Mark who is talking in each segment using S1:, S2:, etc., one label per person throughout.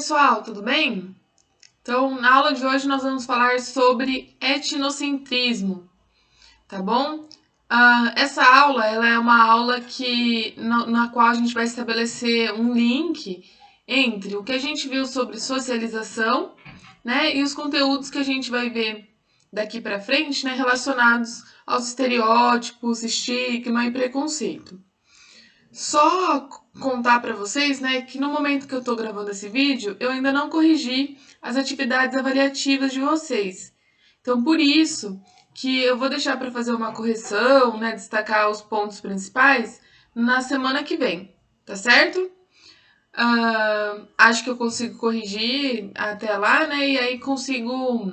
S1: pessoal, tudo bem? Então, na aula de hoje nós vamos falar sobre etnocentrismo, tá bom? Essa aula ela é uma aula na qual a gente vai estabelecer um link entre o que a gente viu sobre socialização, né, e os conteúdos que a gente vai ver daqui para frente, né, relacionados aos estereótipos, estigma e preconceito. Só contar para vocês, né, que no momento que eu estou gravando esse vídeo, eu ainda não corrigi as atividades avaliativas de vocês. Então, por isso que eu vou deixar para fazer uma correção, né, destacar os pontos principais na semana que vem, tá certo? Acho que eu consigo corrigir até lá, né, e aí consigo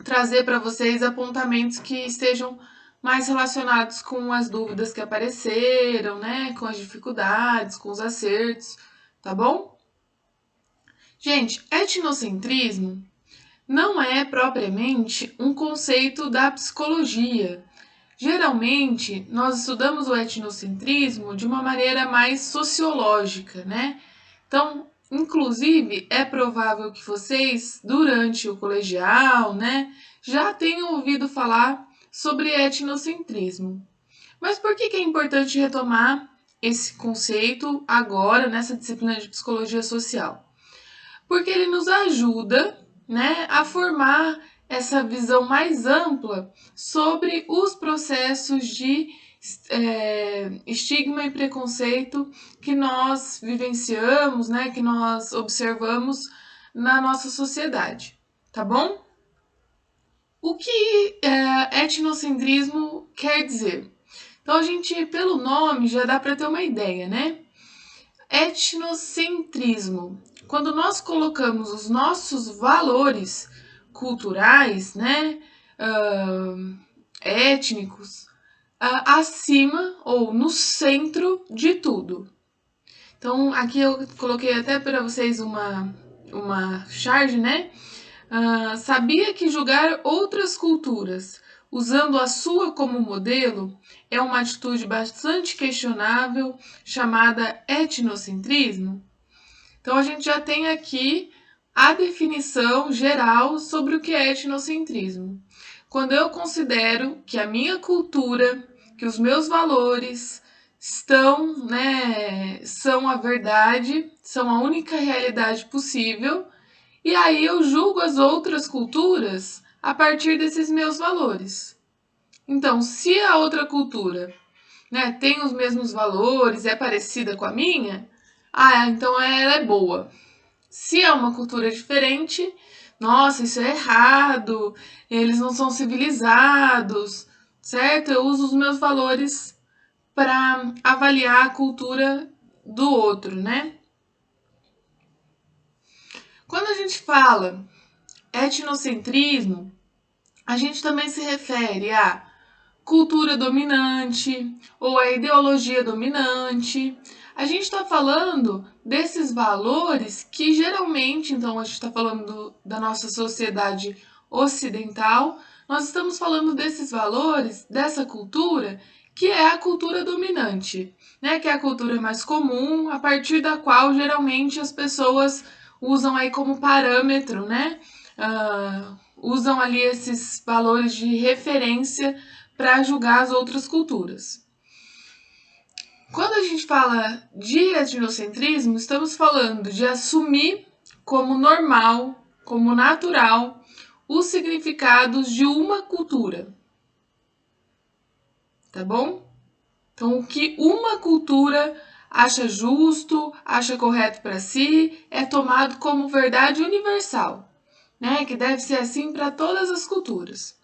S1: trazer para vocês apontamentos que estejam mais relacionados com as dúvidas que apareceram, né? Com as dificuldades, com os acertos, tá bom? Gente, etnocentrismo não é propriamente um conceito da psicologia. Geralmente, nós estudamos o etnocentrismo de uma maneira mais sociológica, né? Então, inclusive, é provável que vocês, durante o colegial, né, já tenham ouvido falar sobre etnocentrismo. Mas por que é importante retomar esse conceito agora, nessa disciplina de psicologia social? Porque ele nos ajuda, né, a formar essa visão mais ampla sobre os processos de estigma e preconceito que nós vivenciamos, né, que nós observamos na nossa sociedade, tá bom? O que etnocentrismo quer dizer? Então a gente, pelo nome, já dá para ter uma ideia, né? Etnocentrismo. Quando nós colocamos os nossos valores culturais, né, étnicos, acima ou no centro de tudo. Então, aqui eu coloquei até para vocês uma charge, né? Sabia que julgar outras culturas usando a sua como modelo é uma atitude bastante questionável, chamada etnocentrismo? Então, a gente já tem aqui a definição geral sobre o que é etnocentrismo. Quando eu considero que a minha cultura, que os meus valores são a verdade, são a única realidade possível, e aí eu julgo as outras culturas a partir desses meus valores. Então, se a outra cultura, né, tem os mesmos valores, é parecida com a minha, então ela é boa. Se é uma cultura diferente, nossa, isso é errado, eles não são civilizados, certo? Eu uso os meus valores para avaliar a cultura do outro, né? Quando a gente fala etnocentrismo, a gente também se refere à cultura dominante ou à ideologia dominante. A gente está falando desses valores que geralmente, então, a gente está falando da nossa sociedade ocidental, nós estamos falando desses valores, dessa cultura, que é a cultura dominante, né? Que é a cultura mais comum, a partir da qual geralmente as pessoas usam aí como parâmetro, né? Usam ali esses valores de referência para julgar as outras culturas. Quando a gente fala de etnocentrismo, estamos falando de assumir como normal, como natural, os significados de uma cultura. Tá bom? Então, o que uma cultura acha justo, acha correto para si, é tomado como verdade universal, né? Que deve ser assim para todas as culturas.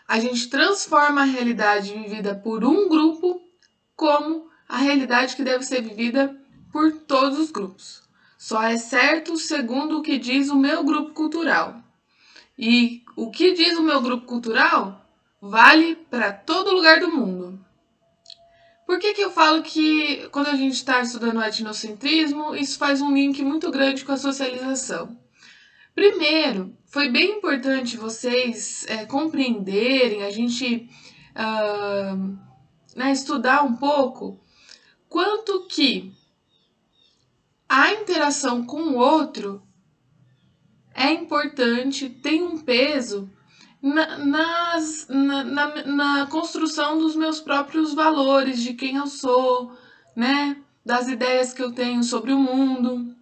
S1: A gente transforma a realidade vivida por um grupo como a realidade que deve ser vivida por todos os grupos. Só é certo segundo o que diz o meu grupo cultural. E o que diz o meu grupo cultural vale para todo lugar do mundo. Por que eu falo que quando a gente está estudando etnocentrismo, isso faz um link muito grande com a socialização? Primeiro, foi bem importante vocês compreenderem, a gente estudar um pouco quanto que a interação com o outro é importante, tem um peso na construção dos meus próprios valores, de quem eu sou, né? Das ideias que eu tenho sobre o mundo.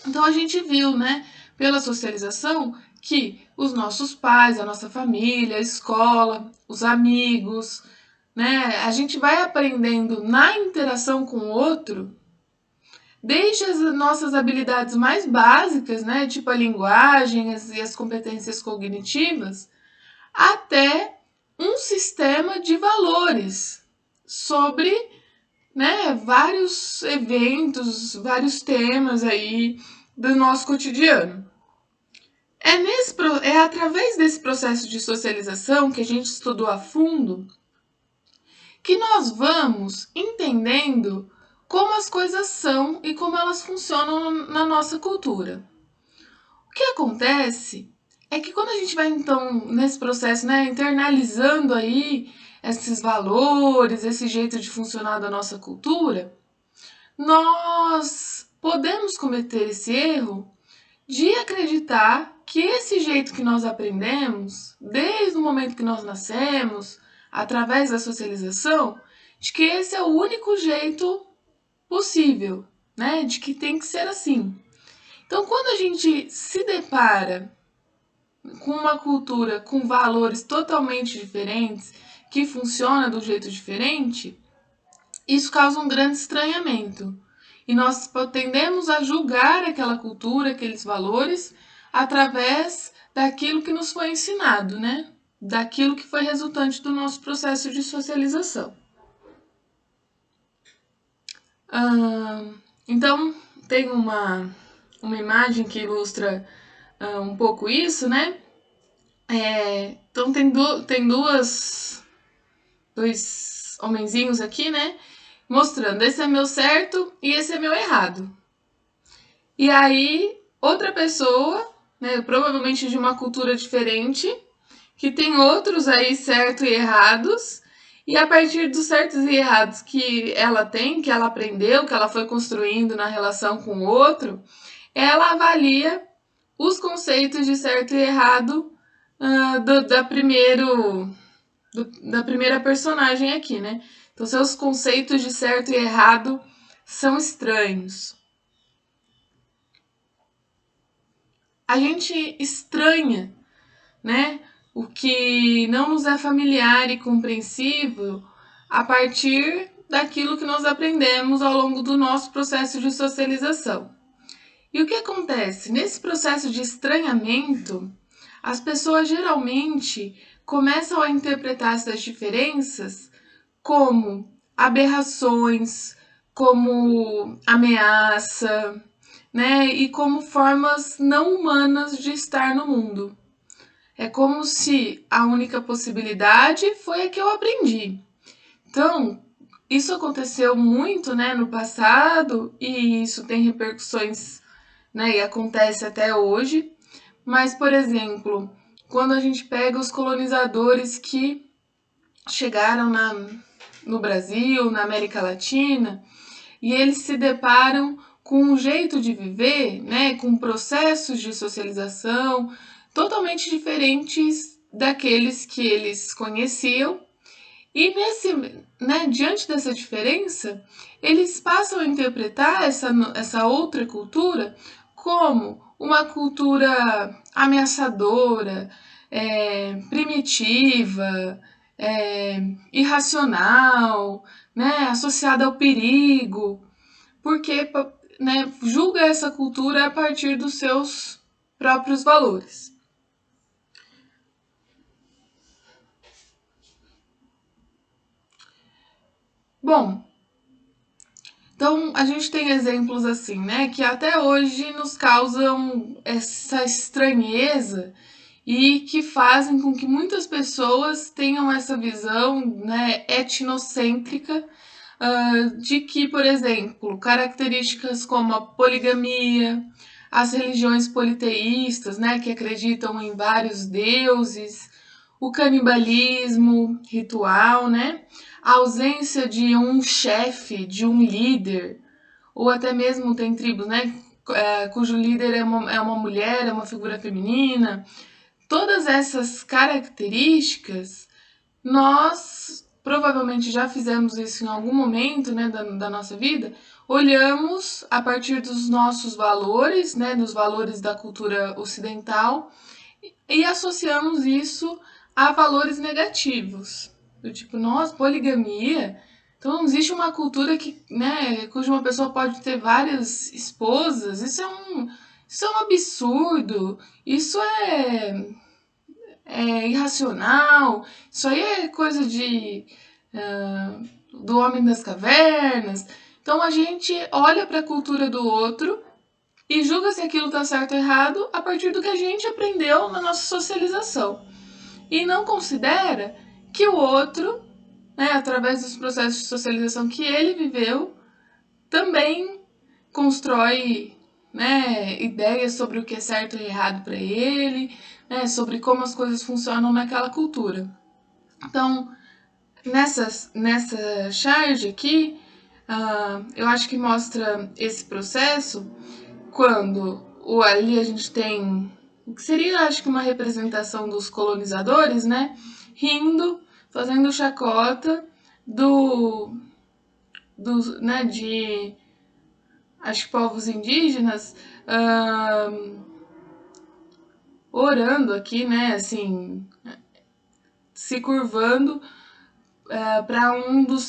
S1: Então a gente viu, né, pela socialização, que os nossos pais, a nossa família, a escola, os amigos, né, a gente vai aprendendo na interação com o outro, desde as nossas habilidades mais básicas, né, tipo a linguagem e as competências cognitivas, até um sistema de valores sobre, né, vários eventos, vários temas aí do nosso cotidiano. É através desse processo de socialização que a gente estudou a fundo que nós vamos entendendo como as coisas são e como elas funcionam na nossa cultura. O que acontece é que quando a gente vai então nesse processo, né, internalizando aí esses valores, esse jeito de funcionar da nossa cultura, nós podemos cometer esse erro de acreditar que esse jeito que nós aprendemos, desde o momento que nós nascemos, através da socialização, de que esse é o único jeito possível, né? De que tem que ser assim. Então, quando a gente se depara com uma cultura com valores totalmente diferentes, que funciona do jeito diferente, isso causa um grande estranhamento. E nós tendemos a julgar aquela cultura, aqueles valores, através daquilo que nos foi ensinado, né? Daquilo que foi resultante do nosso processo de socialização. Então, tem uma imagem que ilustra um pouco isso, né? Então, tem dois homenzinhos aqui, né? Mostrando, esse é meu certo e esse é meu errado. E aí, outra pessoa, né, provavelmente de uma cultura diferente, que tem outros aí certos e errados, e a partir dos certos e errados que ela tem, que ela aprendeu, que ela foi construindo na relação com o outro, ela avalia os conceitos de certo e errado da primeira personagem aqui, né? Então, seus conceitos de certo e errado são estranhos. A gente estranha, né, o que não nos é familiar e compreensível a partir daquilo que nós aprendemos ao longo do nosso processo de socialização. E o que acontece? Nesse processo de estranhamento, as pessoas geralmente começam a interpretar essas diferenças como aberrações, como ameaça, né? E como formas não humanas de estar no mundo. É como se a única possibilidade foi a que eu aprendi. Então, isso aconteceu muito, né, no passado e isso tem repercussões, né, e acontece até hoje. Mas, por exemplo, quando a gente pega os colonizadores que chegaram no Brasil, na América Latina, e eles se deparam com um jeito de viver, né, com processos de socialização totalmente diferentes daqueles que eles conheciam. E diante dessa diferença, eles passam a interpretar essa outra cultura como uma cultura ameaçadora, primitiva, irracional, né, associada ao perigo, porque, né, julga essa cultura a partir dos seus próprios valores. Bom, então a gente tem exemplos assim, né, que até hoje nos causam essa estranheza e que fazem com que muitas pessoas tenham essa visão, né, etnocêntrica de que, por exemplo, características como a poligamia, as religiões politeístas, né, que acreditam em vários deuses, o canibalismo ritual, né, a ausência de um chefe, de um líder, ou até mesmo tem tribos, né, cujo líder é uma mulher, é uma figura feminina. Todas essas características, nós provavelmente já fizemos isso em algum momento, né, da nossa vida, olhamos a partir dos nossos valores, né, dos valores da cultura ocidental, e associamos isso a valores negativos. Do tipo, nossa, poligamia. Então não existe uma cultura que, né, cuja uma pessoa pode ter várias esposas. Isso é um absurdo. Isso é irracional. Isso aí é coisa do homem das cavernas. Então a gente olha para a cultura do outro e julga se aquilo está certo ou errado a partir do que a gente aprendeu na nossa socialização. E não considera que o outro, né, através dos processos de socialização que ele viveu, também constrói, né, ideias sobre o que é certo e errado para ele, né, sobre como as coisas funcionam naquela cultura. Então, nessa charge aqui, eu acho que mostra esse processo quando ali a gente tem o que seria, acho que, uma representação dos colonizadores, né, rindo, fazendo chacota né, de, acho que, povos indígenas, orando aqui, né, assim, se curvando para um dos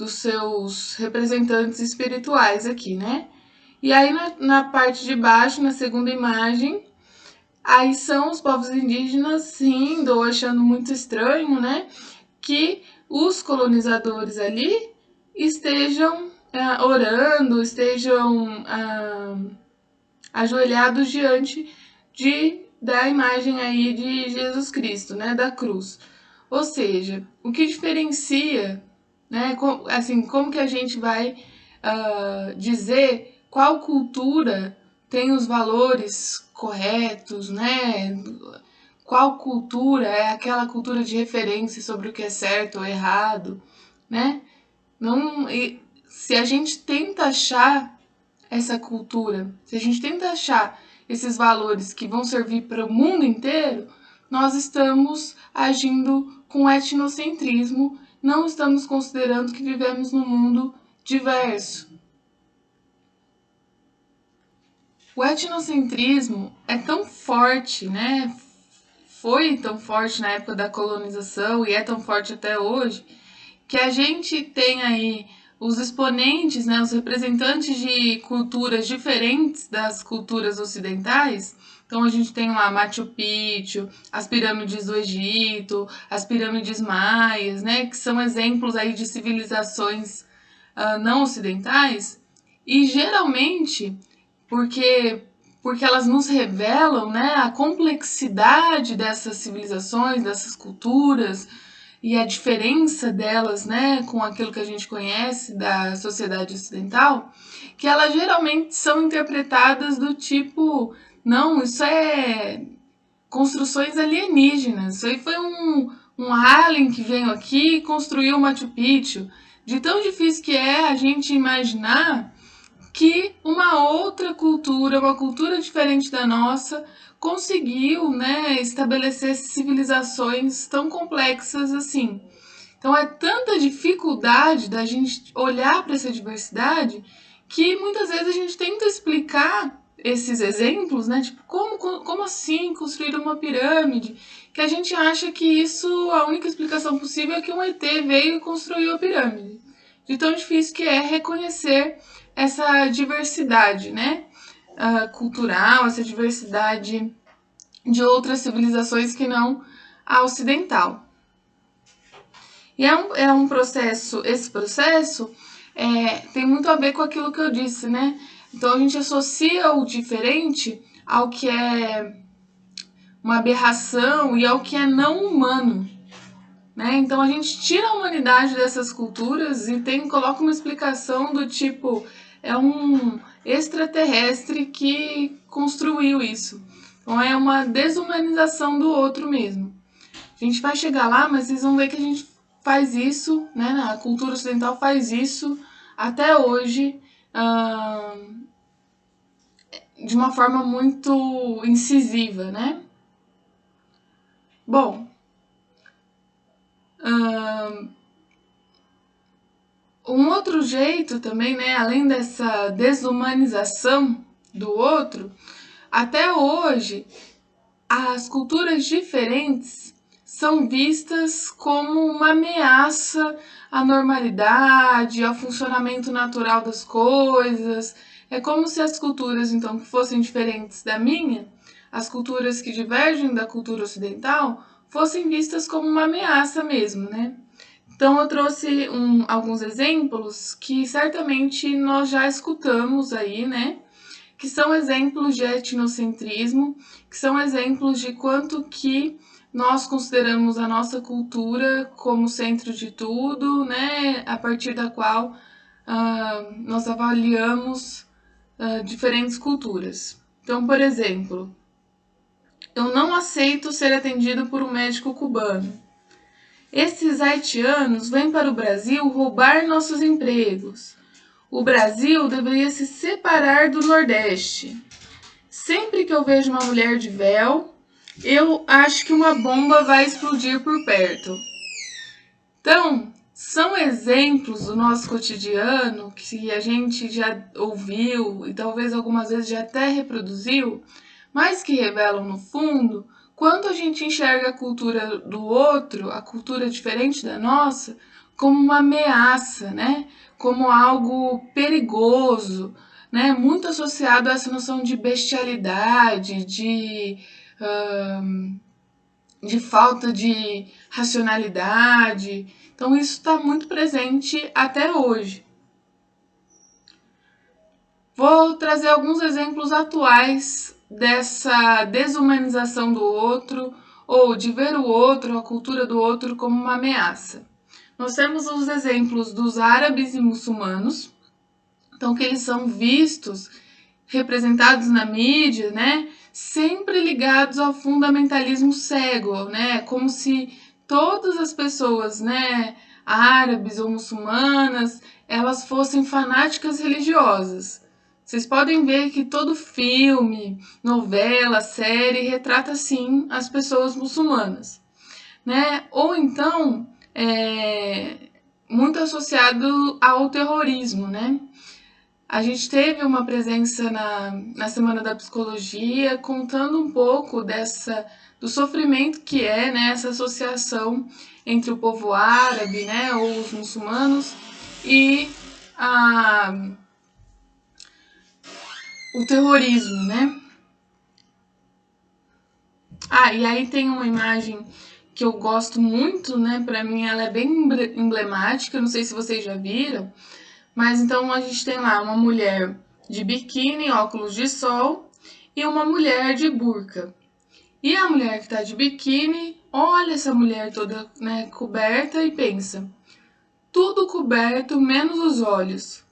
S1: seus representantes espirituais aqui, né? E aí na parte de baixo, na segunda imagem, aí são os povos indígenas rindo ou achando muito estranho, né? Que os colonizadores ali estejam orando, estejam ajoelhados diante da imagem aí de Jesus Cristo, né? Da cruz. Ou seja, o que diferencia, né? Assim, como que a gente vai dizer qual cultura tem os valores corretos, né? Qual cultura é aquela cultura de referência sobre o que é certo ou errado, né? Não, se a gente tenta achar essa cultura, se a gente tenta achar esses valores que vão servir para o mundo inteiro, nós estamos agindo com etnocentrismo, não estamos considerando que vivemos num mundo diverso. O etnocentrismo é tão forte, né? Foi tão forte na época da colonização e é tão forte até hoje, que a gente tem aí os exponentes, né, os representantes de culturas diferentes das culturas ocidentais. Então a gente tem lá Machu Picchu, as pirâmides do Egito, as pirâmides maias, né, que são exemplos aí de civilizações não ocidentais. E geralmente, porque elas nos revelam, né, a complexidade dessas civilizações, dessas culturas, e a diferença delas, né, com aquilo que a gente conhece da sociedade ocidental, que elas geralmente são interpretadas do tipo, não, isso é construções alienígenas, isso aí foi um alien que veio aqui e construiu Machu Picchu. De tão difícil que é a gente imaginar que uma outra cultura, uma cultura diferente da nossa, conseguiu, né, estabelecer civilizações tão complexas assim. Então é tanta dificuldade da gente olhar para essa diversidade que muitas vezes a gente tenta explicar esses exemplos, né? Tipo, como assim construir uma pirâmide? Que a gente acha que isso, a única explicação possível é que um ET veio e construiu a pirâmide. De tão difícil que é reconhecer essa diversidade, né? Cultural, essa diversidade de outras civilizações que não a ocidental. E é um processo, esse processo tem muito a ver com aquilo que eu disse, né? Então a gente associa o diferente ao que é uma aberração e ao que é não humano, né? Então a gente tira a humanidade dessas culturas e coloca uma explicação do tipo, é um extraterrestre que construiu isso. Então é uma desumanização do outro mesmo. A gente vai chegar lá, mas vocês vão ver que a gente faz isso, né? A cultura ocidental faz isso até hoje, de uma forma muito incisiva, né? Bom, um outro jeito também, né, além dessa desumanização do outro, até hoje as culturas diferentes são vistas como uma ameaça à normalidade, ao funcionamento natural das coisas. É como se as culturas, então, que fossem diferentes da minha, as culturas que divergem da cultura ocidental, fossem vistas como uma ameaça mesmo, né? Então, eu trouxe alguns exemplos que certamente nós já escutamos aí, né? Que são exemplos de etnocentrismo, que são exemplos de quanto que nós consideramos a nossa cultura como centro de tudo, né? A partir da qual nós avaliamos diferentes culturas. Então, por exemplo, eu não aceito ser atendido por um médico cubano. Esses haitianos vêm para o Brasil roubar nossos empregos. O Brasil deveria se separar do Nordeste. Sempre que eu vejo uma mulher de véu, eu acho que uma bomba vai explodir por perto. Então, são exemplos do nosso cotidiano que a gente já ouviu e talvez algumas vezes já até reproduziu, mas que revelam no fundo quanto a gente enxerga a cultura do outro, a cultura diferente da nossa, como uma ameaça, né? Como algo perigoso, né? Muito associado a essa noção de bestialidade, de falta de racionalidade. Então, isso está muito presente até hoje. Vou trazer alguns exemplos atuais dessa desumanização do outro ou de ver o outro, a cultura do outro, como uma ameaça. Nós temos os exemplos dos árabes e muçulmanos, então que eles são vistos, representados na mídia, né, sempre ligados ao fundamentalismo cego, né, como se todas as pessoas, né, árabes ou muçulmanas, elas fossem fanáticas religiosas. Vocês podem ver que todo filme, novela, série retrata sim as pessoas muçulmanas, né? Ou então muito associado ao terrorismo, né? A gente teve uma presença na Semana da Psicologia contando um pouco do sofrimento que é, né, essa associação entre o povo árabe, né, ou os muçulmanos, e o terrorismo, né? E aí tem uma imagem que eu gosto muito, né? Para mim ela é bem emblemática, não sei se vocês já viram, mas então a gente tem lá uma mulher de biquíni, óculos de sol e uma mulher de burca. E a mulher que está de biquíni olha essa mulher toda, né, coberta e pensa: tudo coberto menos os olhos.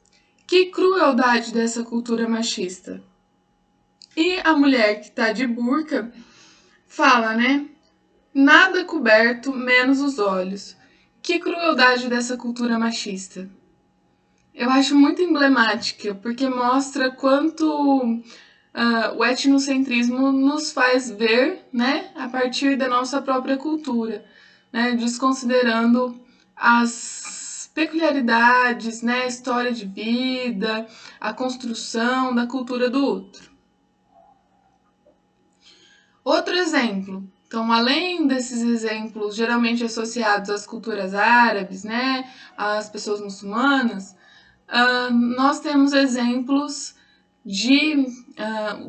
S1: Que crueldade dessa cultura machista. E a mulher que está de burca fala, né? Nada coberto menos os olhos. Que crueldade dessa cultura machista. Eu acho muito emblemática, porque mostra quanto o etnocentrismo nos faz ver, né, a partir da nossa própria cultura, né, desconsiderando as peculiaridades, né, a história de vida, a construção da cultura do outro. Outro exemplo. Então, além desses exemplos geralmente associados às culturas árabes, né, às pessoas muçulmanas, nós temos exemplos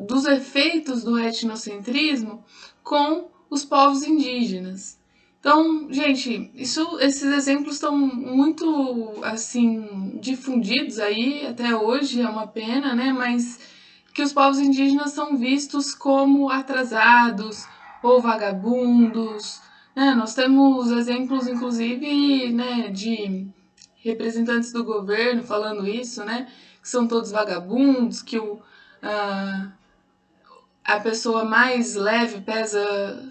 S1: dos efeitos do etnocentrismo com os povos indígenas. Então, gente, esses exemplos estão muito assim difundidos aí até hoje, é uma pena, né? Mas que os povos indígenas são vistos como atrasados ou vagabundos, né? Nós temos exemplos, inclusive, né, de representantes do governo falando isso, né? Que são todos vagabundos, que a pessoa mais leve pesa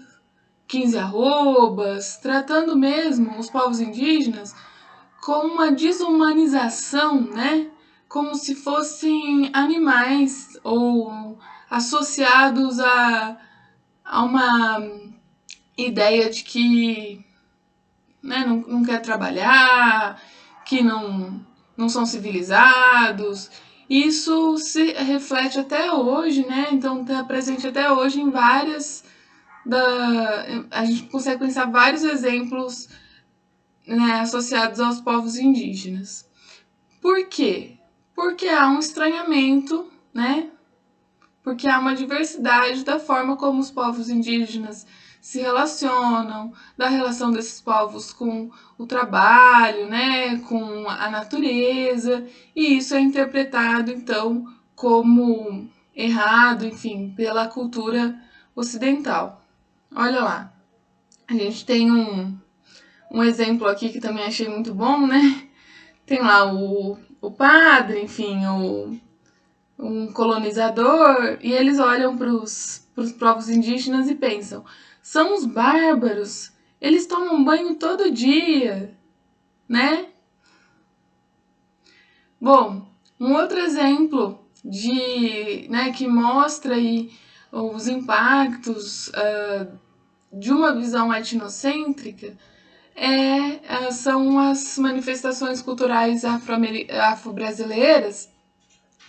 S1: 15 arrobas, tratando mesmo os povos indígenas com uma desumanização, né? Como se fossem animais ou associados a uma ideia de que, né, não quer trabalhar, que não são civilizados. Isso se reflete até hoje, né? Então está presente até hoje em várias a gente consegue pensar vários exemplos, né, associados aos povos indígenas. Por quê? Porque há um estranhamento, né? Porque há uma diversidade da forma como os povos indígenas se relacionam, da relação desses povos com o trabalho, né, com a natureza, e isso é interpretado então como errado, enfim, pela cultura ocidental. Olha lá, a gente tem um exemplo aqui que também achei muito bom, né? Tem lá o padre, enfim, um colonizador, e eles olham para os povos indígenas e pensam: são os bárbaros, eles tomam banho todo dia, né? Bom, um outro exemplo né, que mostra aí os impactos de uma visão etnocêntrica são as manifestações culturais afro-brasileiras,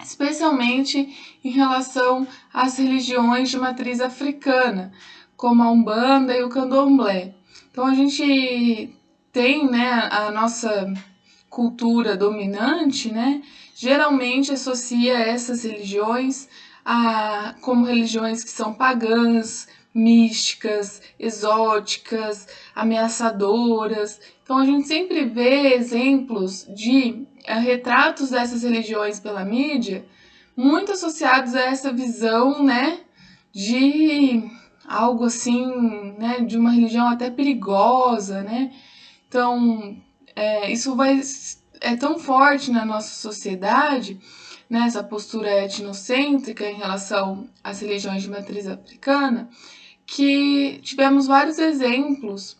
S1: especialmente em relação às religiões de matriz africana, como a Umbanda e o Candomblé. Então a gente tem, né, a nossa cultura dominante, né, geralmente associa essas religiões como religiões que são pagãs, místicas, exóticas, ameaçadoras. Então a gente sempre vê exemplos de retratos dessas religiões pela mídia, muito associados a essa visão, né, de algo assim, né, de uma religião até perigosa, né? Então, isso é tão forte na nossa sociedade, né, essa postura etnocêntrica em relação às religiões de matriz africana, que tivemos vários exemplos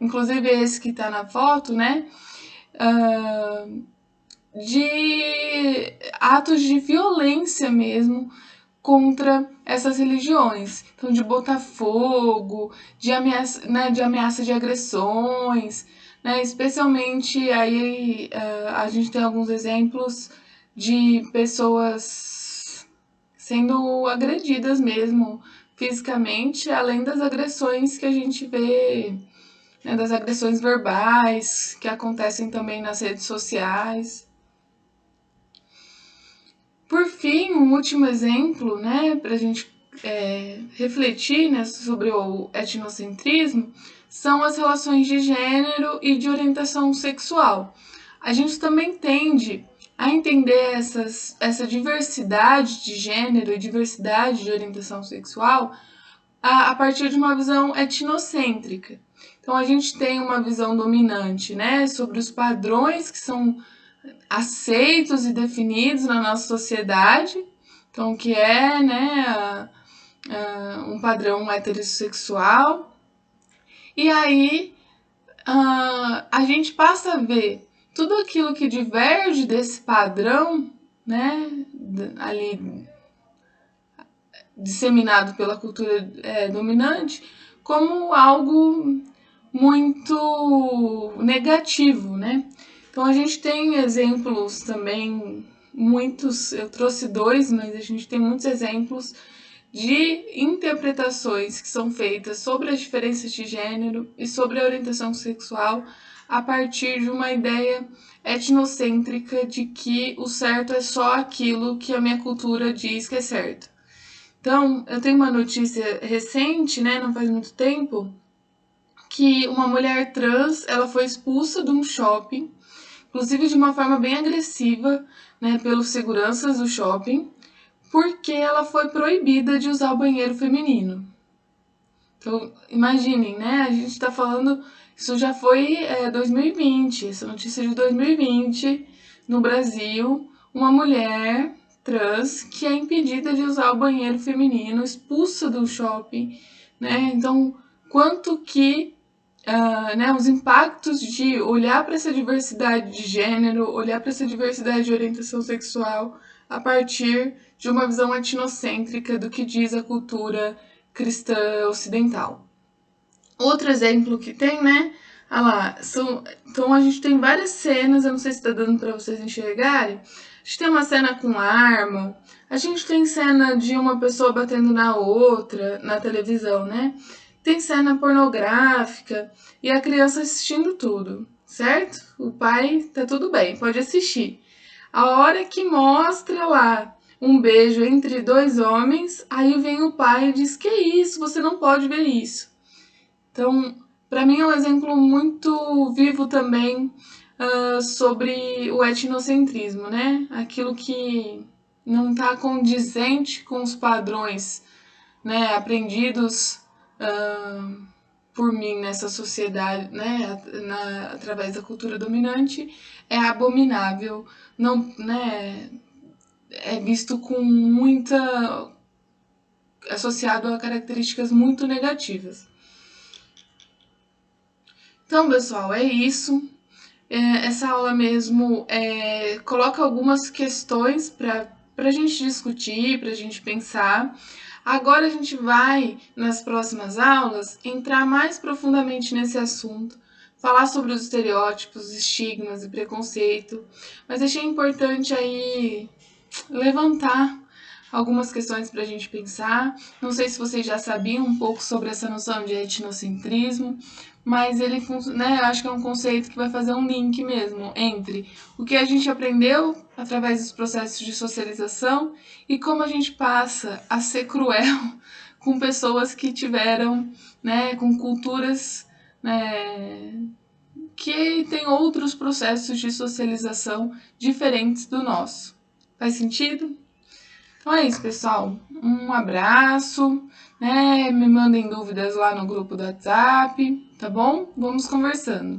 S1: inclusive esse que está na foto, né, de atos de violência mesmo contra essas religiões. Então, de botar fogo, de ameaça de agressões, né? Especialmente aí a gente tem alguns exemplos de pessoas sendo agredidas mesmo fisicamente, além das agressões que a gente vê, né, das agressões verbais que acontecem também nas redes sociais. Por fim, um último exemplo, né, para a gente refletir, né, sobre o etnocentrismo, são as relações de gênero e de orientação sexual. A gente também tende a entender essa diversidade de gênero e diversidade de orientação sexual a partir de uma visão etnocêntrica. Então a gente tem uma visão dominante, né, sobre os padrões que são aceitos e definidos na nossa sociedade, então que é, né, um padrão heterossexual, e aí a gente passa a ver tudo aquilo que diverge desse padrão, né, ali disseminado pela cultura dominante, como algo muito negativo, né? Então a gente tem exemplos também, muitos, eu trouxe dois, mas a gente tem muitos exemplos de interpretações que são feitas sobre as diferenças de gênero e sobre a orientação sexual a partir de uma ideia etnocêntrica de que o certo é só aquilo que a minha cultura diz que é certo. Então, eu tenho uma notícia recente, né, não faz muito tempo, que uma mulher trans, ela foi expulsa de um shopping, inclusive de uma forma bem agressiva, né, pelos seguranças do shopping, porque ela foi proibida de usar o banheiro feminino. Então, imaginem, né, a gente está falando, isso já foi 2020, essa notícia de 2020, no Brasil, uma mulher trans que é impedida de usar o banheiro feminino, expulsa do shopping, né? Então, quanto que né, os impactos de olhar para essa diversidade de gênero, olhar para essa diversidade de orientação sexual a partir de uma visão etnocêntrica do que diz a cultura cristã ocidental. Outro exemplo que tem, né? Ah lá, então a gente tem várias cenas, eu não sei se está dando para vocês enxergarem. A gente tem uma cena com arma, a gente tem cena de uma pessoa batendo na outra na televisão, né? Tem cena pornográfica e a criança assistindo tudo, certo? O pai tá tudo bem, pode assistir. A hora que mostra lá um beijo entre dois homens, aí vem o pai e diz: "Que isso? Você não pode ver isso." Então, para mim é um exemplo muito vivo também sobre o etnocentrismo, né? Aquilo que não está condizente com os padrões, né, aprendidos por mim nessa sociedade, né, através da cultura dominante, é abominável, não, né, é visto com muita associado a características muito negativas. Então, pessoal, é isso. Essa aula mesmo coloca algumas questões para a gente discutir, para a gente pensar. Agora a gente vai, nas próximas aulas, entrar mais profundamente nesse assunto, falar sobre os estereótipos, estigmas e preconceito, mas achei importante aí levantar algumas questões para a gente pensar. Não sei se vocês já sabiam um pouco sobre essa noção de etnocentrismo, mas ele, né, acho que é um conceito que vai fazer um link mesmo entre o que a gente aprendeu através dos processos de socialização e como a gente passa a ser cruel com pessoas que tiveram, né, com culturas, né, que têm outros processos de socialização diferentes do nosso. Faz sentido? Então é isso, pessoal. Um abraço, né? Me mandem dúvidas lá no grupo do WhatsApp, tá bom? Vamos conversando.